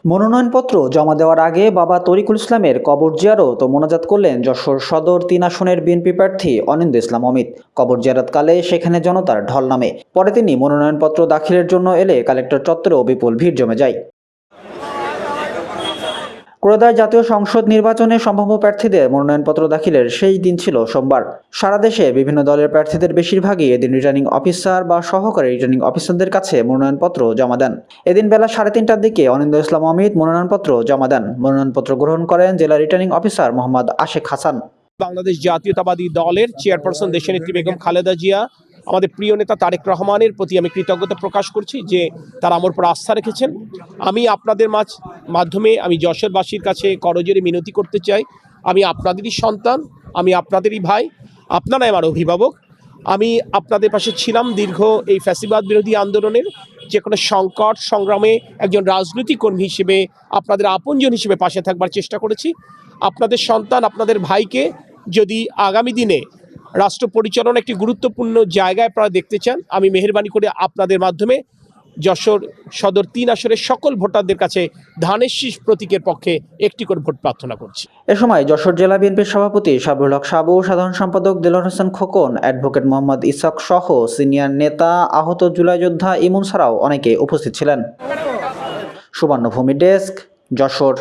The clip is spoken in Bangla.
মনোনয়নপত্র জমা দেওয়ার আগে বাবা তরিকুল ইসলামের কবর জিয়ারত ও মোনাজাত করলেন যশোর সদর ৩ আসনের বিএনপি প্রার্থী অনিন্দ্য ইসলাম অমিত। কবর জিয়ারতকালে সেখানে জনতার ঢল নামে। পরে তিনি মনোনয়নপত্র দাখিলের জন্য এলে কালেক্টর চত্বরেও বিপুল ভিড় জমে যায়। ক্রোধায় জাতীয় সংসদ নির্বাচনে সম্ভাব্য প্রার্থীদের মনোনয়নপত্র দাখিলের সেই দিন ছিল সোমবার। সারা দেশে বিভিন্ন দলের প্রার্থীদের বেশিরভাগই এদিন রিটার্নিং অফিসার বা সহকারী রিটার্নিং অফিসারদের কাছে মনোনয়নপত্র জমা দেন। এদিন বেলা 3:30টার দিকে অনিন্দ্য ইসলাম অমিত মনোনয়নপত্র জমা দেন। মনোনয়নপত্র গ্রহণ করেন জেলা রিটার্নিং অফিসার মোহাম্মদ আশেক হাসান। বাংলাদেশ জাতীয়তাবাদী দলের চেয়ারপারসন দেশনেত্রী বেগম খালেদা জিয়া, আমাদের প্রিয় নেতা তারেক রহমানের প্রতি আমি কৃতজ্ঞতা প্রকাশ করছি যে তারা আমার উপর আস্থা রেখেছেন। আমি আপনাদের মাধ্যমে আমি যশোরবাসীর কাছে করজোরে মিনতি করতে চাই, আমি আপনাদেরই সন্তান, আমি আপনাদেরই ভাই, আপনারাই আমার অভিভাবক। আমি আপনাদের পাশে ছিলাম দীর্ঘ এই ফ্যাসিবাদ বিরোধী আন্দোলনের। যে কোনো সংকট সংগ্রামে একজন রাজনৈতিক কর্মী হিসেবে আপনাদের আপনজন হিসেবে পাশে থাকবার চেষ্টা করেছি। আপনাদের সন্তান, আপনাদের ভাইকে যদি আগামী দিনে রাষ্ট্র পরিচালনা একটি গুরুত্বপূর্ণ জায়গায় আপনারা দেখতে চান, আমি মেহেরবানি করে আপনাদের মাধ্যমে যশোর সদর ৩ আসনের সকল ভোটারদের কাছে ধানের শীষ প্রতীকের পক্ষে একটি করে ভোট প্রার্থনা করছি। এ সময় যশোর জেলা বিএনপির সভাপতি সাবরুল হক সাবু, সাধারণ সম্পাদক দেলোয়ার হোসেন খোকন, অ্যাডভোকেট মোহাম্মদ ইসাক সহ সিনিয়র নেতা, আহত জুলাই যোদ্ধা ইমন ছাড়াও অনেকে উপস্থিত ছিলেন। সুবর্ণভূমি ডেস্ক, যশোর।